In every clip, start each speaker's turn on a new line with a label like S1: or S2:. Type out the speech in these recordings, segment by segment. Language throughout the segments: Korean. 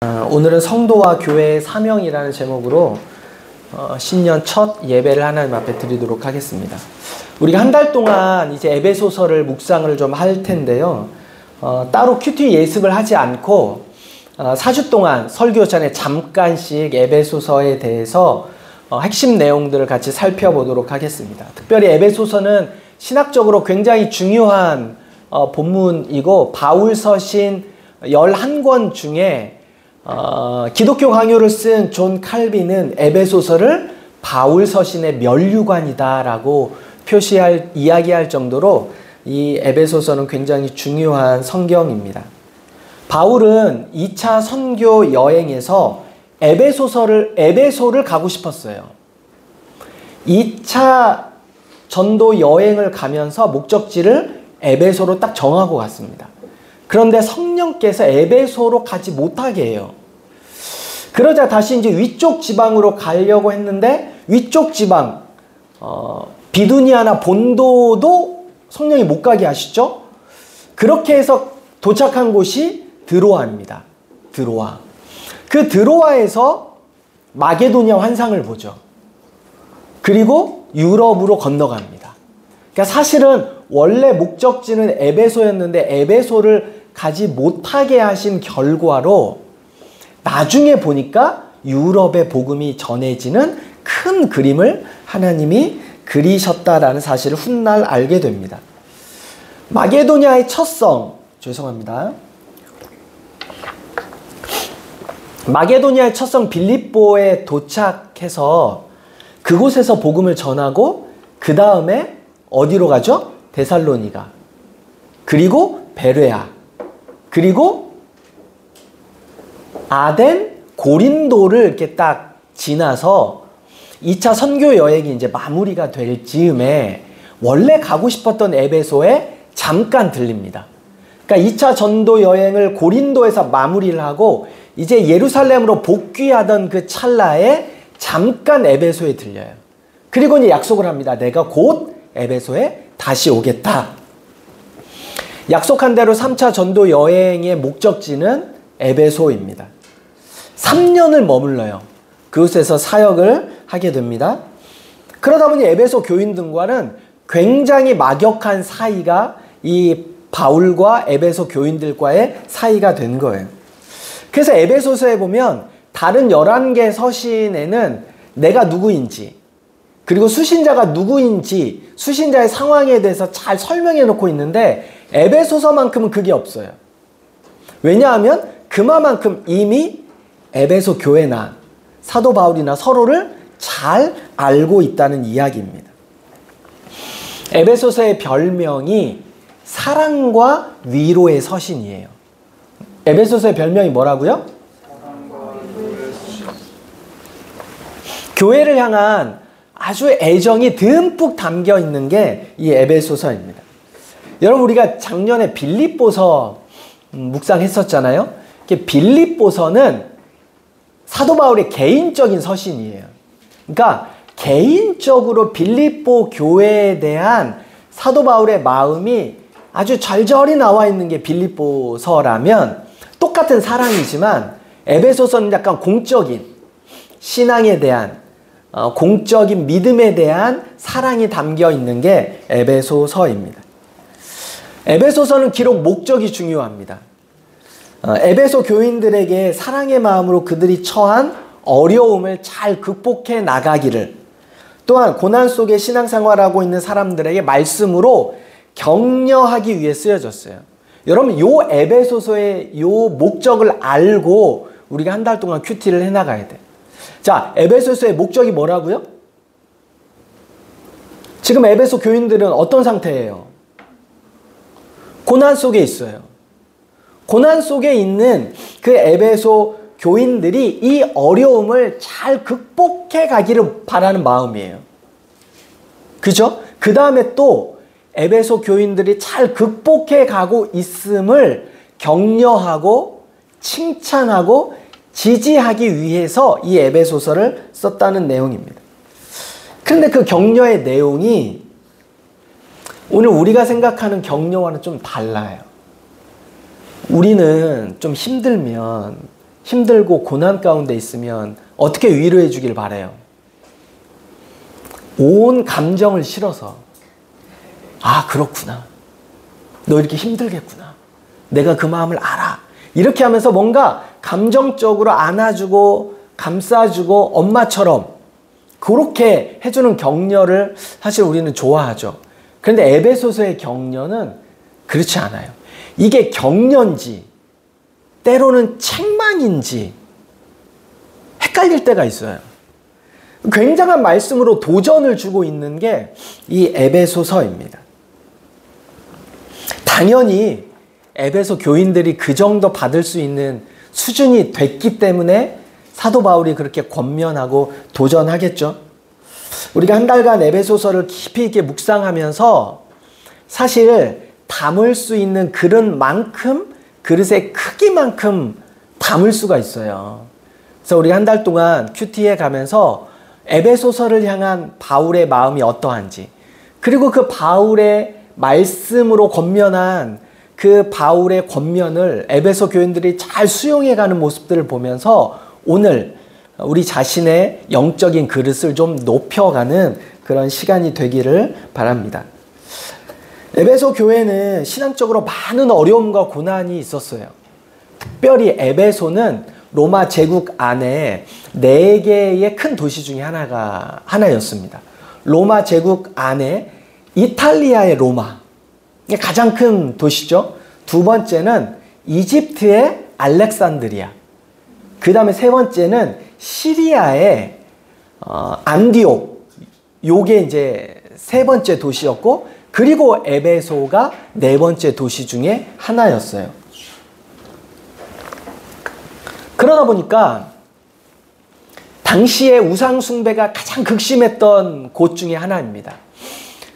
S1: 오늘은 성도와 교회의 사명이라는 제목으로 신년 첫 예배를 하나님 앞에 드리도록 하겠습니다. 우리가 한 달 동안 이제 에베소서를 묵상을 좀 할 텐데요. 따로 큐티 예습을 하지 않고 4주 동안 설교 전에 잠깐씩 에베소서에 대해서 핵심 내용들을 같이 살펴보도록 하겠습니다. 특별히 에베소서는 신학적으로 굉장히 중요한 본문이고 바울 서신 11권 중에 기독교 강요를 쓴 존 칼빈은 에베소서를 바울 서신의 면류관이다라고 이야기할 정도로 이 에베소서는 굉장히 중요한 성경입니다. 바울은 2차 선교 여행에서 에베소를 가고 싶었어요. 2차 전도 여행을 가면서 목적지를 에베소로 딱 정하고 갔습니다. 그런데 성령께서 에베소로 가지 못하게 해요. 그러자 다시 이제 위쪽 지방으로 가려고 했는데 위쪽 지방 비두니아나 본도도 성령이 못 가게 하시죠. 그렇게 해서 도착한 곳이 드로아입니다. 드로아. 그 드로아에서 마게도니아 환상을 보죠. 그리고 유럽으로 건너갑니다. 그러니까 사실은 원래 목적지는 에베소였는데 에베소를 가지 못하게 하신 결과로 나중에 보니까 유럽의 복음이 전해지는 큰 그림을 하나님이 그리셨다라는 사실을 훗날 알게 됩니다. 마게도니아의 첫 성, 죄송합니다. 마게도니아의 첫 성 빌립보에 도착해서 그곳에서 복음을 전하고 그 다음에 어디로 가죠? 데살로니가, 그리고 베레아, 그리고 아덴, 고린도를 이렇게 딱 지나서 2차 선교 여행이 이제 마무리가 될 즈음에 원래 가고 싶었던 에베소에 잠깐 들립니다. 그러니까 2차 전도 여행을 고린도에서 마무리를 하고 이제 예루살렘으로 복귀하던 그 찰나에 잠깐 에베소에 들려요. 그리고 이제 약속을 합니다. 내가 곧 에베소에 다시 오겠다. 약속한 대로 3차 전도 여행의 목적지는 에베소입니다. 3년을 머물러요. 그곳에서 사역을 하게 됩니다. 그러다 보니 에베소 교인들과는 굉장히 막역한 사이가 이 바울과 에베소 교인들과의 사이가 된 거예요. 그래서 에베소서에 보면 다른 11개 서신에는 내가 누구인지, 그리고 수신자가 누구인지, 수신자의 상황에 대해서 잘 설명해 놓고 있는데 에베소서만큼은 그게 없어요. 왜냐하면 그만큼 이미 에베소 교회나 사도 바울이나 서로를 잘 알고 있다는 이야기입니다. 에베소서의 별명이 사랑과 위로의 서신이에요. 에베소서의 별명이 뭐라고요? 교회를 향한 아주 애정이 듬뿍 담겨 있는 게 이 에베소서입니다. 여러분, 우리가 작년에 빌립보서 묵상했었잖아요. 빌립보서는 사도 바울의 개인적인 서신이에요. 그러니까 개인적으로 빌립보 교회에 대한 사도 바울의 마음이 아주 절절히 나와 있는 게 빌립보서라면 똑같은 사랑이지만 에베소서는 약간 공적인 신앙에 대한 공적인 믿음에 대한 사랑이 담겨 있는 게 에베소서입니다. 에베소서는 기록 목적이 중요합니다. 에베소 교인들에게 사랑의 마음으로 그들이 처한 어려움을 잘 극복해 나가기를, 또한 고난 속에 신앙생활하고 있는 사람들에게 말씀으로 격려하기 위해 쓰여졌어요. 여러분, 요 에베소서의 요 목적을 알고 우리가 한 달 동안 큐티를 해나가야 돼. 자, 에베소서의 목적이 뭐라고요? 지금 에베소 교인들은 어떤 상태예요? 고난 속에 있어요. 고난 속에 있는 그 에베소 교인들이 이 어려움을 잘 극복해 가기를 바라는 마음이에요. 그죠? 그 다음에 또 에베소 교인들이 잘 극복해 가고 있음을 격려하고 칭찬하고 지지하기 위해서 이 에베소서를 썼다는 내용입니다. 그런데 그 격려의 내용이 오늘 우리가 생각하는 격려와는 좀 달라요. 우리는 좀 힘들면 힘들고 고난 가운데 있으면 어떻게 위로해 주길 바라요? 온 감정을 실어서 아 그렇구나. 너 이렇게 힘들겠구나. 내가 그 마음을 알아. 이렇게 하면서 뭔가 감정적으로 안아주고 감싸주고 엄마처럼 그렇게 해주는 격려를 사실 우리는 좋아하죠. 그런데 에베소서의 격려는 그렇지 않아요. 이게 격려인지 때로는 책망인지 헷갈릴 때가 있어요. 굉장한 말씀으로 도전을 주고 있는 게 이 에베소서입니다. 당연히 에베소 교인들이 그 정도 받을 수 있는 수준이 됐기 때문에 사도 바울이 그렇게 권면하고 도전하겠죠. 우리가 한 달간 에베소서를 깊이 있게 묵상하면서 사실 담을 수 있는 그릇만큼 그릇의 크기만큼 담을 수가 있어요. 그래서 우리가 한 달 동안 큐티에 가면서 에베소서를 향한 바울의 마음이 어떠한지 그리고 그 바울의 말씀으로 권면한 그 바울의 권면을 에베소 교인들이 잘 수용해가는 모습들을 보면서 오늘 우리 자신의 영적인 그릇을 좀 높여가는 그런 시간이 되기를 바랍니다. 에베소 교회는 신앙적으로 많은 어려움과 고난이 있었어요. 특별히 에베소는 로마 제국 안에 4개의 큰 도시 중에 하나였습니다. 로마 제국 안에 이탈리아의 로마, 이게 가장 큰 도시죠. 두 번째는 이집트의 알렉산드리아, 그 다음에 세 번째는 시리아의 안디옥, 요게 이제 세 번째 도시였고, 그리고 에베소가 네 번째 도시 중에 하나였어요. 그러다 보니까 당시에 우상 숭배가 가장 극심했던 곳 중에 하나입니다.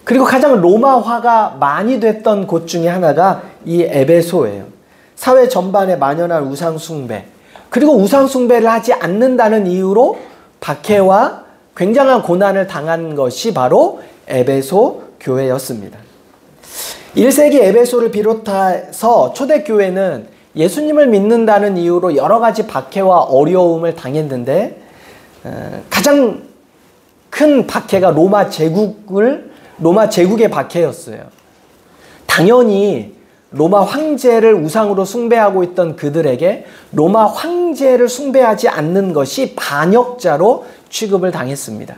S1: 그리고 가장 로마화가 많이 됐던 곳 중에 하나가 이 에베소예요. 사회 전반에 만연한 우상 숭배, 그리고 우상 숭배를 하지 않는다는 이유로 박해와 굉장한 고난을 당한 것이 바로 에베소 교회였습니다. 1세기 에베소를 비롯해서 초대교회는 예수님을 믿는다는 이유로 여러 가지 박해와 어려움을 당했는데 가장 큰 박해가 로마 제국의 박해였어요. 당연히 로마 황제를 우상으로 숭배하고 있던 그들에게 로마 황제를 숭배하지 않는 것이 반역자로 취급을 당했습니다.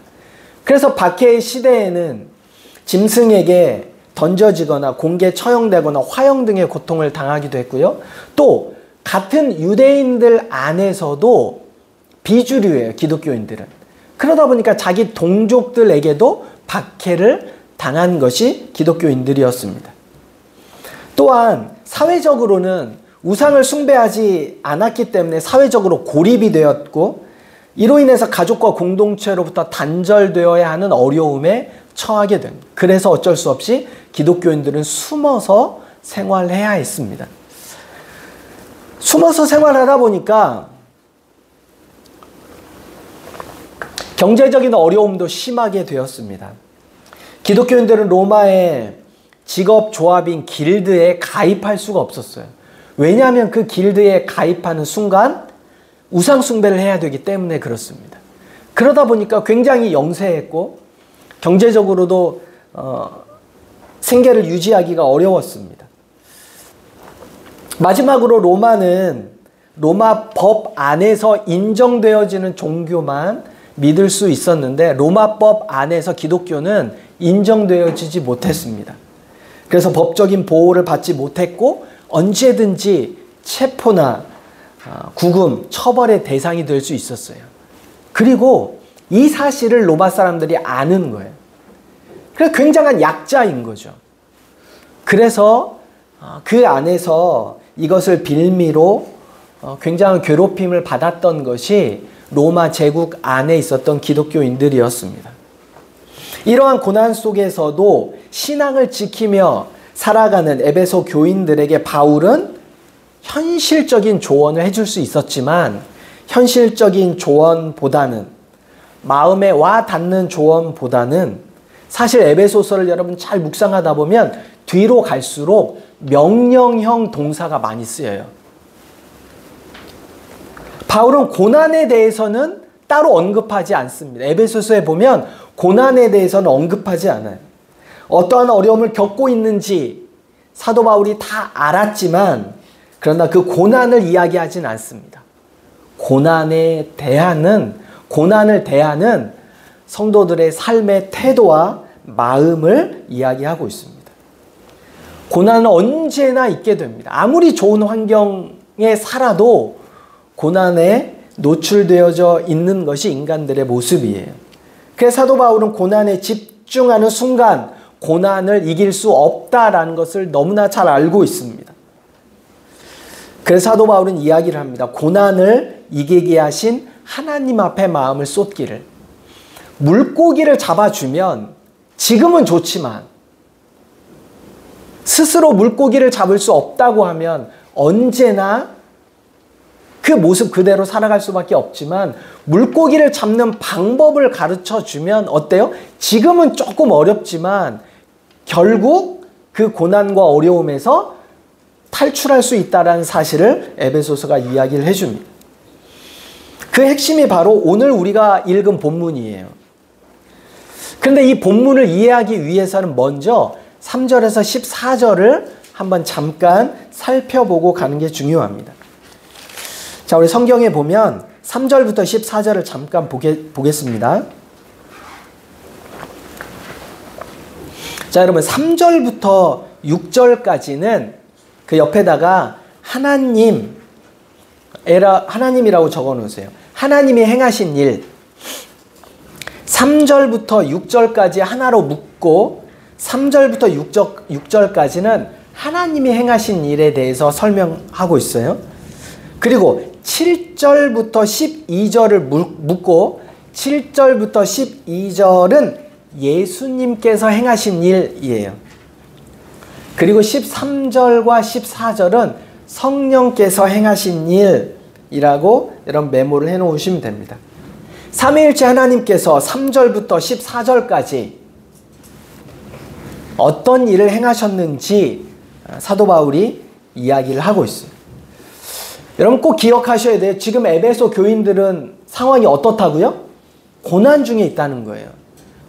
S1: 그래서 박해의 시대에는 짐승에게 던져지거나 공개 처형되거나 화형 등의 고통을 당하기도 했고요. 또 같은 유대인들 안에서도 비주류예요, 기독교인들은. 그러다 보니까 자기 동족들에게도 박해를 당한 것이 기독교인들이었습니다. 또한 사회적으로는 우상을 숭배하지 않았기 때문에 사회적으로 고립이 되었고, 이로 인해서 가족과 공동체로부터 단절되어야 하는 어려움에 처하게 됩니다. 그래서 어쩔 수 없이 기독교인들은 숨어서 생활해야 했습니다. 숨어서 생활하다 보니까 경제적인 어려움도 심하게 되었습니다. 기독교인들은 로마의 직업조합인 길드에 가입할 수가 없었어요. 왜냐하면 그 길드에 가입하는 순간 우상숭배를 해야 되기 때문에 그렇습니다. 그러다 보니까 굉장히 영세했고 경제적으로도 생계를 유지하기가 어려웠습니다. 마지막으로 로마는 로마 법 안에서 인정되어지는 종교만 믿을 수 있었는데 로마법 안에서 기독교는 인정되어지지 못했습니다. 그래서 법적인 보호를 받지 못했고 언제든지 체포나 구금, 처벌의 대상이 될 수 있었어요. 그리고 이 사실을 로마 사람들이 아는 거예요. 그래서 굉장한 약자인 거죠. 그래서 그 안에서 이것을 빌미로 굉장한 괴롭힘을 받았던 것이 로마 제국 안에 있었던 기독교인들이었습니다. 이러한 고난 속에서도 신앙을 지키며 살아가는 에베소 교인들에게 바울은 현실적인 조언을 해줄 수 있었지만 현실적인 조언보다는 마음에 와 닿는 조언보다는 사실 에베소서를 여러분 잘 묵상하다 보면 뒤로 갈수록 명령형 동사가 많이 쓰여요. 바울은 고난에 대해서는 따로 언급하지 않습니다. 에베소서에 보면 고난에 대해서는 언급하지 않아요. 어떠한 어려움을 겪고 있는지 사도 바울이 다 알았지만 그러나 그 고난을 이야기하진 않습니다. 고난을 대하는 성도들의 삶의 태도와 마음을 이야기하고 있습니다. 고난은 언제나 있게 됩니다. 아무리 좋은 환경에 살아도 고난에 노출되어져 있는 것이 인간들의 모습이에요. 그래서 사도 바울은 고난에 집중하는 순간 고난을 이길 수 없다라는 것을 너무나 잘 알고 있습니다. 그래서 사도 바울은 이야기를 합니다. 고난을 이기게 하신 하나님 앞에 마음을 쏟기를. 물고기를 잡아주면 지금은 좋지만 스스로 물고기를 잡을 수 없다고 하면 언제나 그 모습 그대로 살아갈 수밖에 없지만 물고기를 잡는 방법을 가르쳐주면 어때요? 지금은 조금 어렵지만 결국 그 고난과 어려움에서 탈출할 수 있다는 사실을 에베소서가 이야기를 해줍니다. 그 핵심이 바로 오늘 우리가 읽은 본문이에요. 그런데 이 본문을 이해하기 위해서는 먼저 3절에서 14절을 한번 잠깐 살펴보고 가는 게 중요합니다. 자, 우리 성경에 보면 3절부터 14절을 잠깐 보겠습니다. 자, 여러분 3절부터 6절까지는 그 옆에다가 하나님이라고 적어 놓으세요. 하나님이 행하신 일. 3절부터 6절까지 하나로 묶고 3절부터 6절까지는 하나님이 행하신 일에 대해서 설명하고 있어요. 그리고 7절부터 12절을 묶고 7절부터 12절은 예수님께서 행하신 일이에요. 그리고 13절과 14절은 성령께서 행하신 일이라고 여러분 메모를 해놓으시면 됩니다. 삼위일체 하나님께서 3절부터 14절까지 어떤 일을 행하셨는지 사도 바울이 이야기를 하고 있어요. 여러분 꼭 기억하셔야 돼요. 지금 에베소 교인들은 상황이 어떻다고요? 고난 중에 있다는 거예요.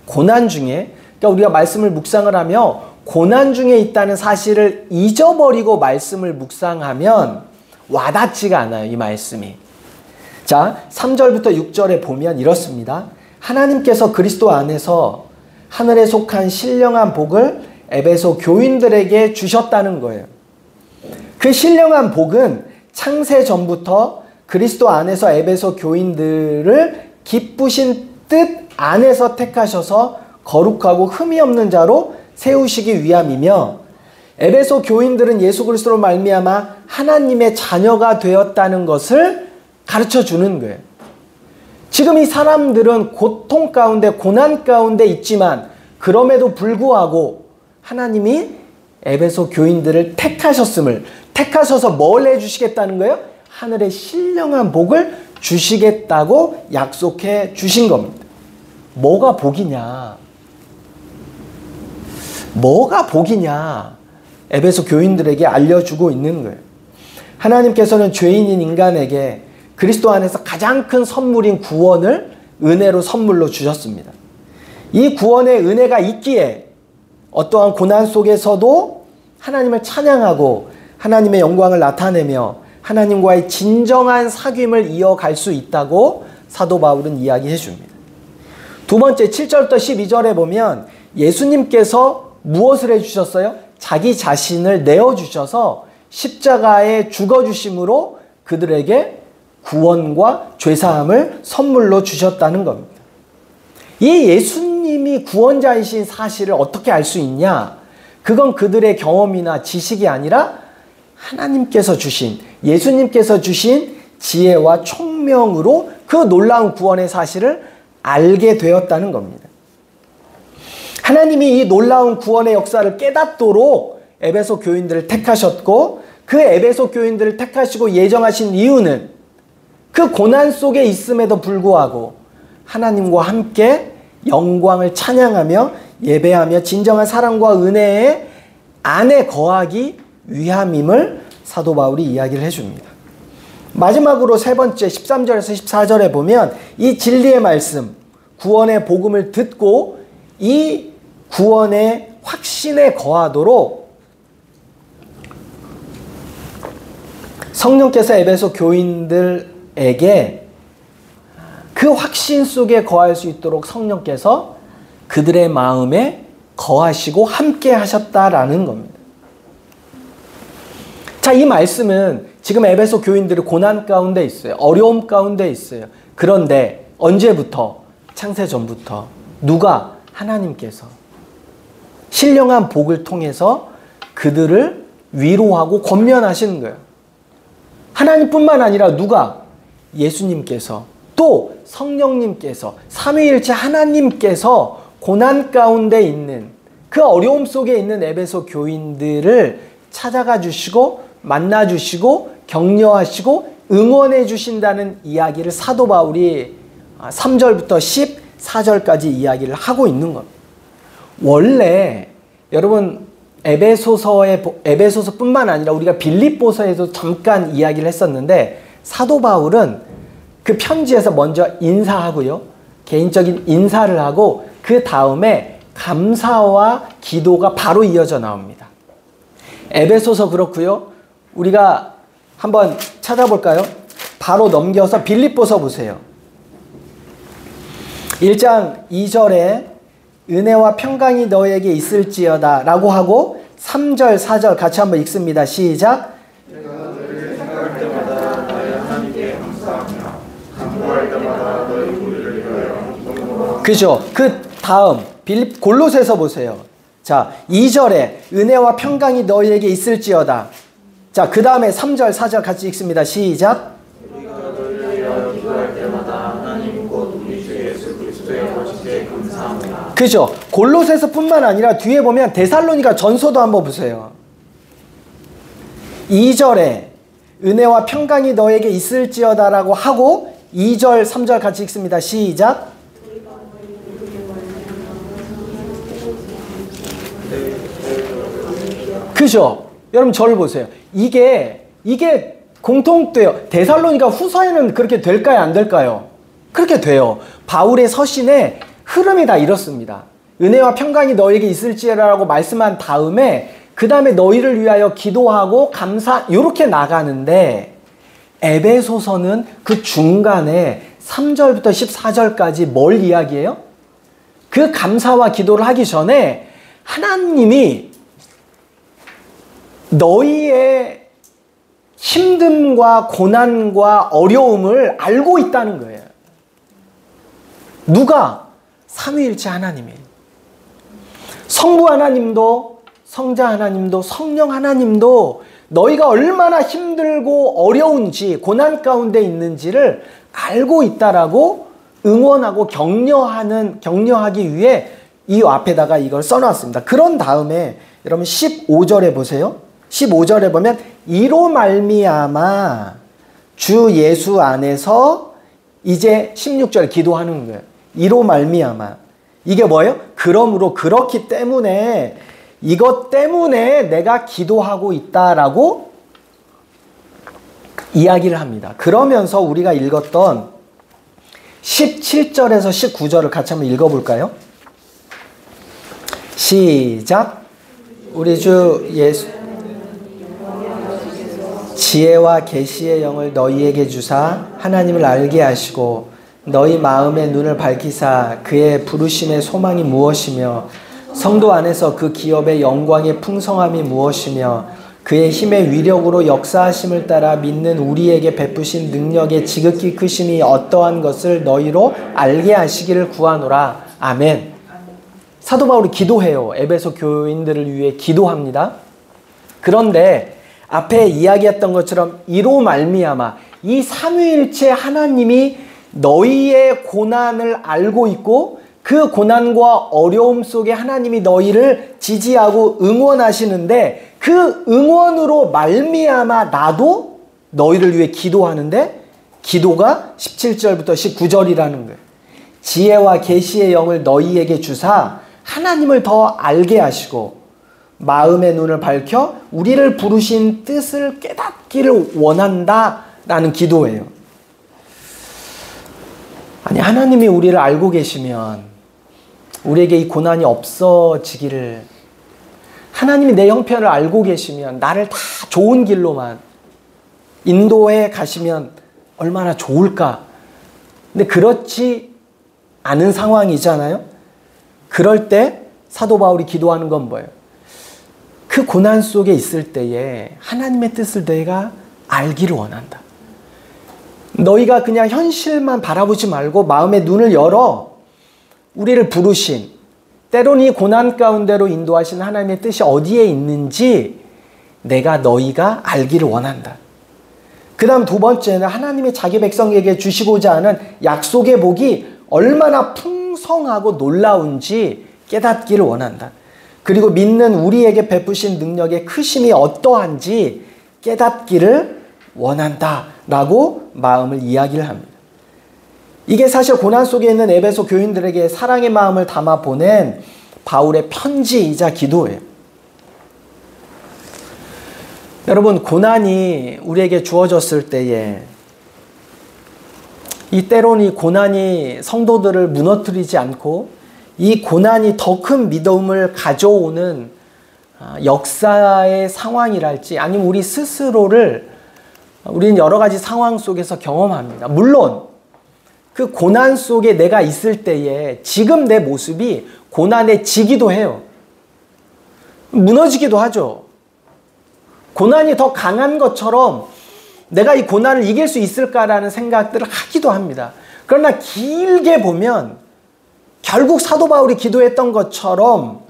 S1: 고난 중에. 그러니까 우리가 말씀을 묵상을 하며 고난 중에 있다는 사실을 잊어버리고 말씀을 묵상하면 와닿지가 않아요. 이 말씀이. 자, 3절부터 6절에 보면 이렇습니다. 하나님께서 그리스도 안에서 하늘에 속한 신령한 복을 에베소 교인들에게 주셨다는 거예요. 그 신령한 복은 창세 전부터 그리스도 안에서 에베소 교인들을 기쁘신 뜻 안에서 택하셔서 거룩하고 흠이 없는 자로 세우시기 위함이며 에베소 교인들은 예수 그리스도로 말미암아 하나님의 자녀가 되었다는 것을 가르쳐 주는 거예요. 지금 이 사람들은 고통 가운데 고난 가운데 있지만 그럼에도 불구하고 하나님이 에베소 교인들을 택하셔서 뭘 해주시겠다는 거예요? 하늘의 신령한 복을 주시겠다고 약속해 주신 겁니다. 뭐가 복이냐? 뭐가 복이냐? 에베소 교인들에게 알려주고 있는 거예요. 하나님께서는 죄인인 인간에게 그리스도 안에서 가장 큰 선물인 구원을 은혜로 선물로 주셨습니다. 이 구원의 은혜가 있기에 어떠한 고난 속에서도 하나님을 찬양하고 하나님의 영광을 나타내며 하나님과의 진정한 사귐을 이어갈 수 있다고 사도 바울은 이야기해 줍니다. 두 번째 7절부터 12절에 보면 예수님께서 무엇을 해주셨어요? 자기 자신을 내어주셔서 십자가에 죽어주심으로 그들에게 구원과 죄사함을 선물로 주셨다는 겁니다. 이 예수님이 구원자이신 사실을 어떻게 알 수 있냐? 그건 그들의 경험이나 지식이 아니라 하나님께서 주신, 예수님께서 주신 지혜와 총명으로 그 놀라운 구원의 사실을 알게 되었다는 겁니다. 하나님이 이 놀라운 구원의 역사를 깨닫도록 에베소 교인들을 택하셨고 그 에베소 교인들을 택하시고 예정하신 이유는 그 고난 속에 있음에도 불구하고 하나님과 함께 영광을 찬양하며 예배하며 진정한 사랑과 은혜의 안에 거하기 위함임을 사도 바울이 이야기를 해줍니다. 마지막으로 세 번째 13절에서 14절에 보면 이 진리의 말씀, 구원의 복음을 듣고 이 구원의 확신에 거하도록 성령께서 에베소 교인들에게 그 확신 속에 거할 수 있도록 성령께서 그들의 마음에 거하시고 함께 하셨다라는 겁니다. 자, 이 말씀은 지금 에베소 교인들이 고난 가운데 있어요. 어려움 가운데 있어요. 그런데 언제부터? 창세 전부터. 누가? 하나님께서 신령한 복을 통해서 그들을 위로하고 권면하시는 거예요. 하나님뿐만 아니라 누가? 예수님께서, 또 성령님께서, 삼위일체 하나님께서 고난 가운데 있는, 그 어려움 속에 있는 에베소 교인들을 찾아가 주시고 만나 주시고 격려하시고 응원해 주신다는 이야기를 사도 바울이 3절부터 14절까지 이야기를 하고 있는 겁니다. 원래 여러분 에베소서뿐만 아니라 우리가 빌립보서에도 잠깐 이야기를 했었는데, 사도 바울은 그 편지에서 먼저 인사하고요, 개인적인 인사를 하고 그 다음에 감사와 기도가 바로 이어져 나옵니다. 에베소서 그렇고요. 우리가 한번 찾아볼까요? 바로 넘겨서 빌립보서 보세요. 1장 2절에 은혜와 평강이 너에게 있을지어다 라고 하고 3절 4절 같이 한번 읽습니다. 시작.
S2: 내가 너희를 생각할 때마다 나의 하나님께 감사하며 간구할 때마다 너희 우리를 위하여
S1: 그죠? 그 다음 골로새서 보세요. 자, 2절에 은혜와 평강이 너희에게 있을지어다. 자, 그 다음에 3절 4절 같이 읽습니다. 시작.
S2: 우리가 너희를 위하여 기도할 때마다 하나님 곧 우리 주 예수 그리스도의 아버지께 감사합니다.
S1: 그죠? 골로새서뿐만 아니라 뒤에 보면 데살로니가 전서도 한번 보세요. 2절에 은혜와 평강이 너에게 있을지어다라고 하고 2절 3절 같이 읽습니다. 시작. 그죠? 여러분 저를 보세요. 이게 공통돼요. 데살로니가 후서에는 그렇게 될까요? 안 될까요? 그렇게 돼요. 바울의 서신의 흐름이 다 이렇습니다. 은혜와 평강이 너에게 있을지라고 말씀한 다음에 그 다음에 너희를 위하여 기도하고 감사 이렇게 나가는데, 에베소서는 그 중간에 3절부터 14절까지 뭘 이야기해요? 그 감사와 기도를 하기 전에 하나님이 너희의 힘듦과 고난과 어려움을 알고 있다는 거예요. 누가? 삼위일체 하나님이. 성부 하나님도, 성자 하나님도, 성령 하나님도 너희가 얼마나 힘들고 어려운지, 고난 가운데 있는지를 알고 있다라고 응원하고 격려하기 위해 이 앞에다가 이걸 써놨습니다. 그런 다음에 여러분 15절에 보세요. 15절에 보면 이로 말미암아 주 예수 안에서, 이제 16절 기도하는 거예요. 이로 말미암아. 이게 뭐예요? 그러므로, 그렇기 때문에, 이것 때문에 내가 기도하고 있다라고 이야기를 합니다. 그러면서 우리가 읽었던 17절에서 19절을 같이 한번 읽어볼까요? 시작. 우리 주 예수 지혜와 계시의 영을 너희에게 주사 하나님을 알게 하시고 너희 마음의 눈을 밝히사 그의 부르심의 소망이 무엇이며 성도 안에서 그 기업의 영광의 풍성함이 무엇이며 그의 힘의 위력으로 역사하심을 따라 믿는 우리에게 베푸신 능력의 지극히 크심이 어떠한 것을 너희로 알게 하시기를 구하노라. 아멘. 사도 바울이 기도해요. 에베소 교인들을 위해 기도합니다. 그런데 앞에 이야기했던 것처럼 이로 말미암아, 이 삼위일체 하나님이 너희의 고난을 알고 있고 그 고난과 어려움 속에 하나님이 너희를 지지하고 응원하시는데, 그 응원으로 말미암아 나도 너희를 위해 기도하는데, 기도가 17절부터 19절이라는 거예요. 지혜와 계시의 영을 너희에게 주사 하나님을 더 알게 하시고 마음의 눈을 밝혀 우리를 부르신 뜻을 깨닫기를 원한다 라는 기도예요. 아니, 하나님이 우리를 알고 계시면 우리에게 이 고난이 없어지기를, 하나님이 내 형편을 알고 계시면 나를 다 좋은 길로만 인도해 가시면 얼마나 좋을까. 근데 그렇지 않은 상황이잖아요. 그럴 때 사도 바울이 기도하는 건 뭐예요? 그 고난 속에 있을 때에 하나님의 뜻을 내가 알기를 원한다. 너희가 그냥 현실만 바라보지 말고 마음의 눈을 열어 우리를 부르신, 때로는 이 고난 가운데로 인도하신 하나님의 뜻이 어디에 있는지 내가 너희가 알기를 원한다. 그 다음 두 번째는 하나님의 자기 백성에게 주시고자 하는 약속의 복이 얼마나 풍성하고 놀라운지 깨닫기를 원한다. 그리고 믿는 우리에게 베푸신 능력의 크심이 어떠한지 깨닫기를 원한다 라고 마음을 이야기를 합니다. 이게 사실 고난 속에 있는 에베소 교인들에게 사랑의 마음을 담아 보낸 바울의 편지이자 기도예요. 여러분, 고난이 우리에게 주어졌을 때에 이 때로는 이 고난이 성도들을 무너뜨리지 않고 이 고난이 더 큰 믿음을 가져오는 역사의 상황이랄지, 아니면 우리 스스로를 우리는 여러 가지 상황 속에서 경험합니다. 물론 그 고난 속에 내가 있을 때에 지금 내 모습이 고난에 지기도 해요. 무너지기도 하죠. 고난이 더 강한 것처럼 내가 이 고난을 이길 수 있을까라는 생각들을 하기도 합니다. 그러나 길게 보면 결국 사도 바울이 기도했던 것처럼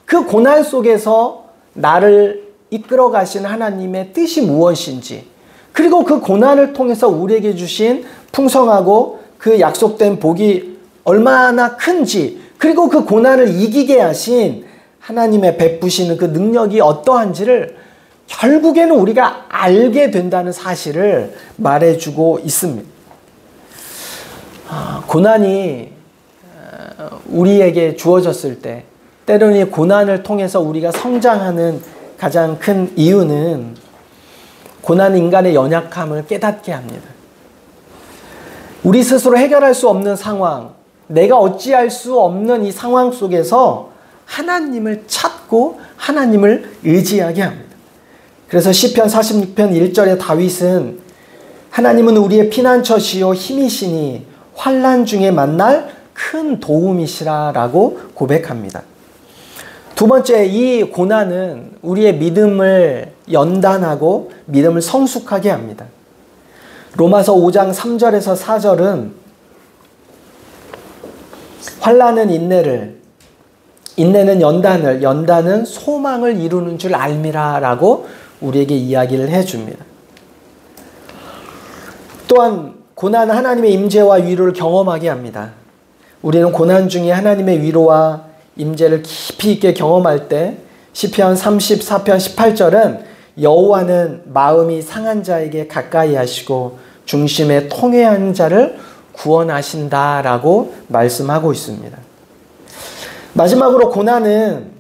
S1: 그 고난 속에서 나를 이끌어 가신 하나님의 뜻이 무엇인지, 그리고 그 고난을 통해서 우리에게 주신 풍성하고 그 약속된 복이 얼마나 큰지, 그리고 그 고난을 이기게 하신 하나님의 베푸시는 그 능력이 어떠한지를 결국에는 우리가 알게 된다는 사실을 말해주고 있습니다. 고난이 우리에게 주어졌을 때, 때로는 이 고난을 통해서 우리가 성장하는 가장 큰 이유는 고난은 인간의 연약함을 깨닫게 합니다. 우리 스스로 해결할 수 없는 상황, 내가 어찌할 수 없는 이 상황 속에서 하나님을 찾고 하나님을 의지하게 합니다. 그래서 시편 46편 1절에 다윗은 하나님은 우리의 피난처시요 힘이시니 환난 중에 만날 큰 도움이시라 라고 고백합니다. 두 번째, 이 고난은 우리의 믿음을 연단하고 믿음을 성숙하게 합니다. 로마서 5장 3절에서 4절은 환난은 인내를, 인내는 연단을, 연단은 소망을 이루는 줄 알미라 라고 우리에게 이야기를 해줍니다. 또한 고난은 하나님의 임재와 위로를 경험하게 합니다. 우리는 고난 중에 하나님의 위로와 임재를 깊이 있게 경험할 때 시편 34편 18절은 여호와는 마음이 상한 자에게 가까이 하시고 중심에 통회한 자를 구원하신다라고 말씀하고 있습니다. 마지막으로 고난은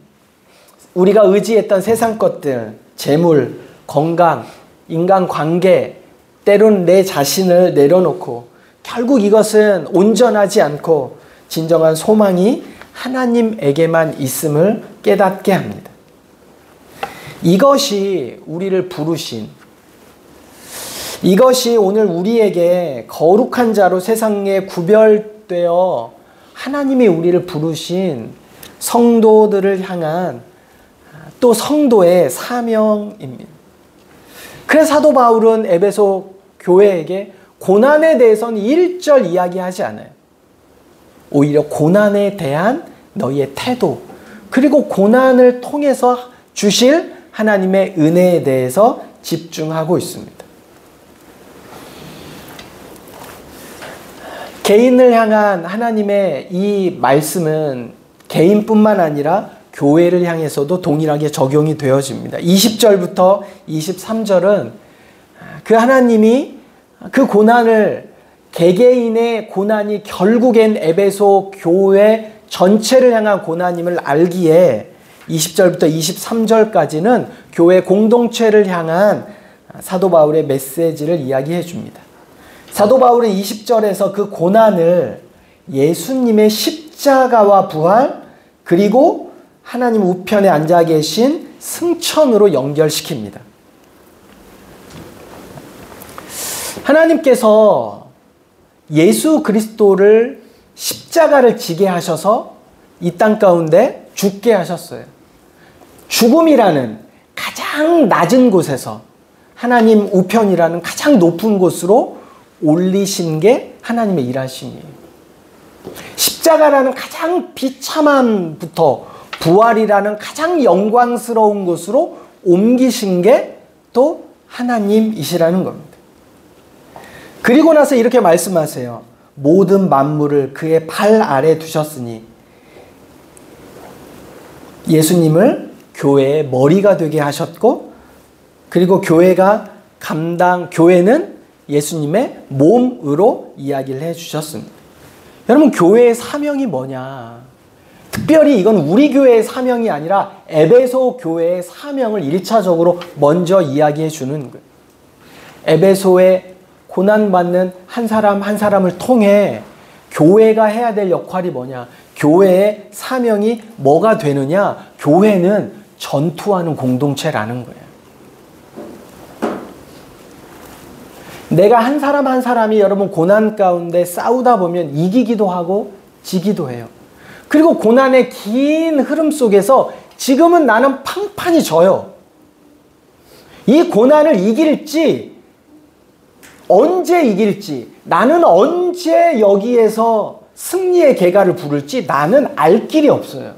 S1: 우리가 의지했던 세상 것들, 재물, 건강, 인간관계, 때론 내 자신을 내려놓고 결국 이것은 온전하지 않고 진정한 소망이 하나님에게만 있음을 깨닫게 합니다. 이것이 우리를 부르신, 이것이 오늘 우리에게 거룩한 자로 세상에 구별되어 하나님이 우리를 부르신 성도들을 향한 또 성도의 사명입니다. 그래서 사도 바울은 에베소 교회에게 고난에 대해서는 1절 이야기하지 않아요. 오히려 고난에 대한 너희의 태도, 그리고 고난을 통해서 주실 하나님의 은혜에 대해서 집중하고 있습니다. 개인을 향한 하나님의 이 말씀은 개인뿐만 아니라 교회를 향해서도 동일하게 적용이 되어집니다. 20절부터 23절은 그 하나님이 그 고난을, 개개인의 고난이 결국엔 에베소 교회 전체를 향한 고난임을 알기에 20절부터 23절까지는 교회 공동체를 향한 사도 바울의 메시지를 이야기해 줍니다. 사도 바울은 20절에서 그 고난을 예수님의 십자가와 부활, 그리고 하나님 우편에 앉아 계신 승천으로 연결시킵니다. 하나님께서 예수 그리스도를 십자가를 지게 하셔서 이 땅 가운데 죽게 하셨어요. 죽음이라는 가장 낮은 곳에서 하나님 우편이라는 가장 높은 곳으로 올리신 게 하나님의 일하심이에요. 십자가라는 가장 비참함부터 부활이라는 가장 영광스러운 곳으로 옮기신 게 또 하나님이시라는 겁니다. 그리고 나서 이렇게 말씀하세요. 모든 만물을 그의 발 아래 두셨으니, 예수님을 교회의 머리가 되게 하셨고, 그리고 교회는 예수님의 몸으로 이야기를 해주셨습니다. 여러분, 교회의 사명이 뭐냐? 특별히 이건 우리 교회의 사명이 아니라 에베소 교회의 사명을 1차적으로 먼저 이야기해 주는 거예요. 에베소에 고난받는 한 사람 한 사람을 통해 교회가 해야 될 역할이 뭐냐? 교회의 사명이 뭐가 되느냐? 교회는 전투하는 공동체라는 거예요. 내가 한 사람 한 사람이 여러분 고난 가운데 싸우다 보면 이기기도 하고 지기도 해요. 그리고 고난의 긴 흐름 속에서 지금은 나는 팡판이 져요. 이 고난을 이길지, 언제 이길지, 나는 언제 여기에서 승리의 개가를 부를지 나는 알 길이 없어요.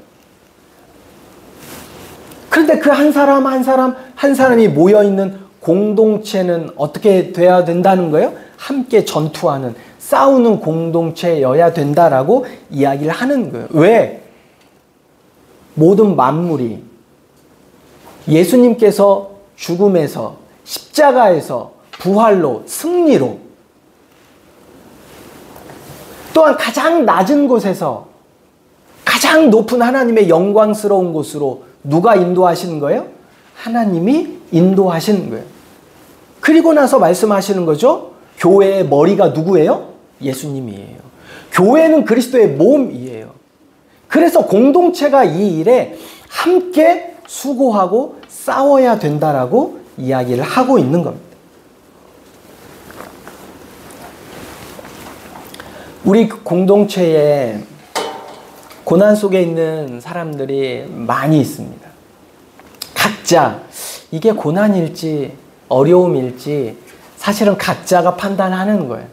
S1: 그런데 그 한 사람 한 사람 한 사람이 모여있는 공동체는 어떻게 돼야 된다는 거예요? 함께 전투하는, 싸우는 공동체여야 된다라고 이야기를 하는 거예요. 왜? 모든 만물이 예수님께서 죽음에서, 십자가에서, 부활로, 승리로, 또한 가장 낮은 곳에서 가장 높은 하나님의 영광스러운 곳으로 누가 인도하시는 거예요? 하나님이 인도하시는 거예요. 그리고 나서 말씀하시는 거죠. 교회의 머리가 누구예요? 예수님이에요. 교회는 그리스도의 몸이에요. 그래서 공동체가 이 일에 함께 수고하고 싸워야 된다라고 이야기를 하고 있는 겁니다. 우리 공동체에 고난 속에 있는 사람들이 많이 있습니다. 각자 이게 고난일지 어려움일지 사실은 각자가 판단하는 거예요.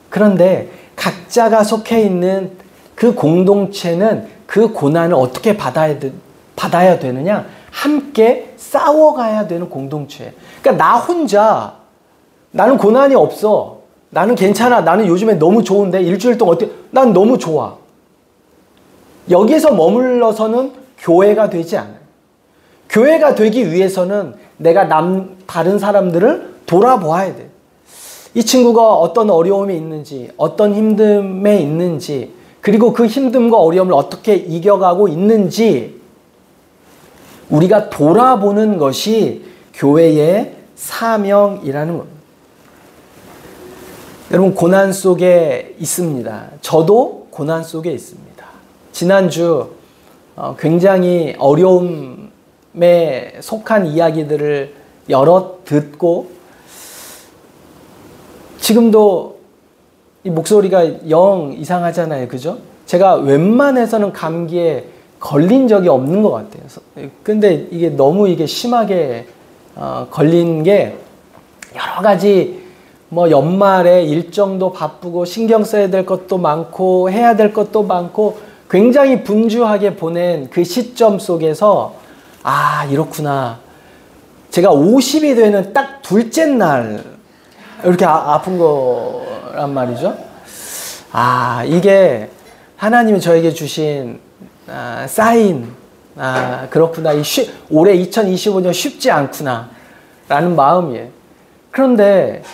S1: 그런데 각자가 속해 있는 그 공동체는 그 고난을 어떻게 받아야 되느냐? 함께 싸워가야 되는 공동체. 그러니까 나 혼자 나는 고난이 없어. 나는 괜찮아. 나는 요즘에 너무 좋은데 일주일 동안 어때? 난 너무 좋아. 여기서 머물러서는 교회가 되지 않아요. 교회가 되기 위해서는 내가 다른 사람들을 돌아보아야 돼. 이 친구가 어떤 어려움이 있는지, 어떤 힘듦에 있는지, 그리고 그 힘듦과 어려움을 어떻게 이겨가고 있는지 우리가 돌아보는 것이 교회의 사명이라는 겁니다. 여러분, 고난 속에 있습니다. 저도 고난 속에 있습니다. 지난주 굉장히 어려움에 속한 이야기들을 여러 듣고 지금도 이 목소리가 영 이상하잖아요. 그죠? 제가 웬만해서는 감기에 걸린 적이 없는 것 같아요. 근데 이게 너무 심하게 걸린 게 여러 가지 연말에 일정도 바쁘고 신경 써야 될 것도 많고 해야 될 것도 많고 굉장히 분주하게 보낸 그 시점 속에서 이렇구나. 제가 50이 되는 딱 둘째 날 이렇게 아픈 거란 말이죠. 이게 하나님이 저에게 주신 사인. 그렇구나. 올해 2025년 쉽지 않구나 라는 마음이에요. 그런데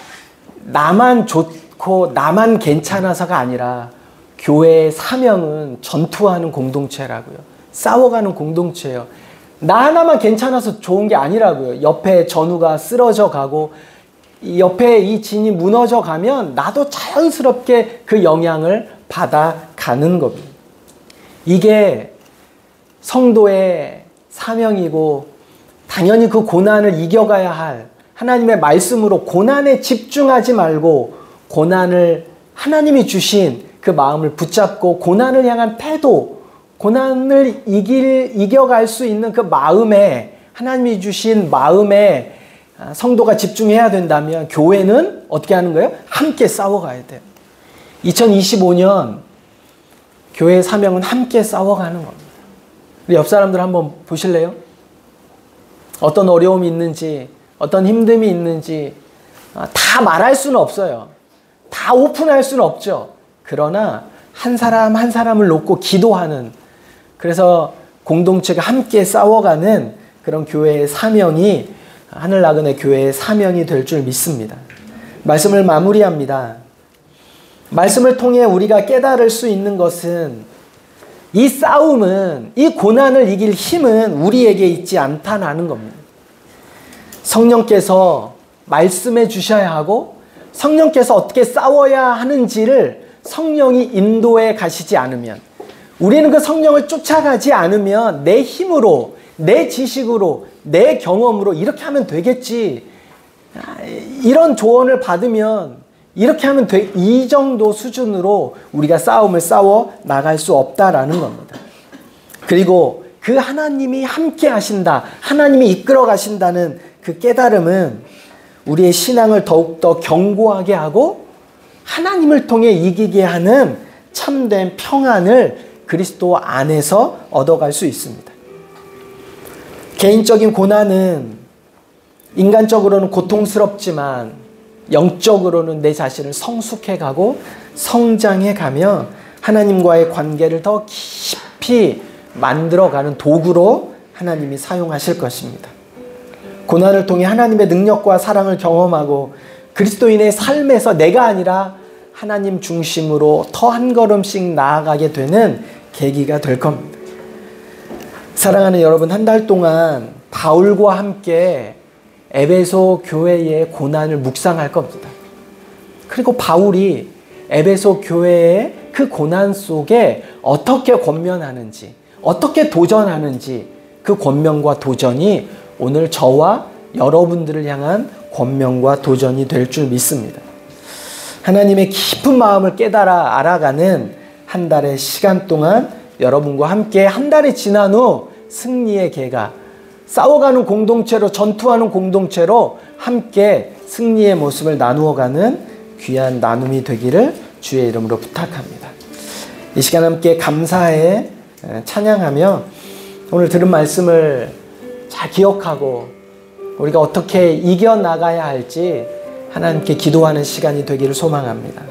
S1: 나만 좋고 나만 괜찮아서가 아니라 교회의 사명은 전투하는 공동체라고요. 싸워가는 공동체예요. 나 하나만 괜찮아서 좋은 게 아니라고요. 옆에 전우가 쓰러져 가고 이 옆에 이 진이 무너져 가면 나도 자연스럽게 그 영향을 받아가는 겁니다. 이게 성도의 사명이고 당연히 그 고난을 이겨가야 할 하나님의 말씀으로 고난에 집중하지 말고 고난을 하나님이 주신 그 마음을 붙잡고 고난을 향한 태도, 고난을 이겨갈 수 있는 그 마음에 하나님이 주신 마음에 성도가 집중해야 된다면 교회는 어떻게 하는 거예요? 함께 싸워가야 돼요. 2025년 교회의 사명은 함께 싸워가는 겁니다. 우리 옆 사람들 한번 보실래요? 어떤 어려움이 있는지, 어떤 힘듦이 있는지 다 말할 수는 없어요. 다 오픈할 수는 없죠. 그러나 한 사람 한 사람을 놓고 기도하는, 그래서 공동체가 함께 싸워가는 그런 교회의 사명이 하늘나그네 교회의 사명이 될 줄 믿습니다. 말씀을 마무리합니다. 말씀을 통해 우리가 깨달을 수 있는 것은 이 싸움은, 이 고난을 이길 힘은 우리에게 있지 않다는 겁니다. 성령께서 말씀해 주셔야 하고 성령께서 어떻게 싸워야 하는지를 성령이 인도해 가시지 않으면, 우리는 그 성령을 쫓아가지 않으면 내 힘으로, 내 지식으로, 내 경험으로 이렇게 하면 되겠지, 이런 조언을 받으면 이렇게 하면 돼, 이 정도 수준으로 우리가 싸움을 싸워 나갈 수 없다라는 겁니다. 그리고 그 하나님이 함께 하신다, 하나님이 이끌어 가신다는 그 깨달음은 우리의 신앙을 더욱더 견고하게 하고 하나님을 통해 이기게 하는 참된 평안을 그리스도 안에서 얻어갈 수 있습니다. 개인적인 고난은 인간적으로는 고통스럽지만 영적으로는 내 자신을 성숙해가고 성장해가며 하나님과의 관계를 더 깊이 만들어가는 도구로 하나님이 사용하실 것입니다. 고난을 통해 하나님의 능력과 사랑을 경험하고 그리스도인의 삶에서 내가 아니라 하나님 중심으로 더 한 걸음씩 나아가게 되는 계기가 될 겁니다. 사랑하는 여러분, 한 달 동안 바울과 함께 에베소 교회의 고난을 묵상할 겁니다. 그리고 바울이 에베소 교회의 그 고난 속에 어떻게 권면하는지, 어떻게 도전하는지, 그 권면과 도전이 오늘 저와 여러분들을 향한 권면과 도전이 될 줄 믿습니다. 하나님의 깊은 마음을 깨달아 알아가는 한 달의 시간 동안 여러분과 함께 한 달이 지난 후 승리의 계가, 싸워가는 공동체로, 전투하는 공동체로 함께 승리의 모습을 나누어가는 귀한 나눔이 되기를 주의 이름으로 부탁합니다. 이 시간 함께 감사에 찬양하며 오늘 들은 말씀을 잘 기억하고 우리가 어떻게 이겨나가야 할지 하나님께 기도하는 시간이 되기를 소망합니다.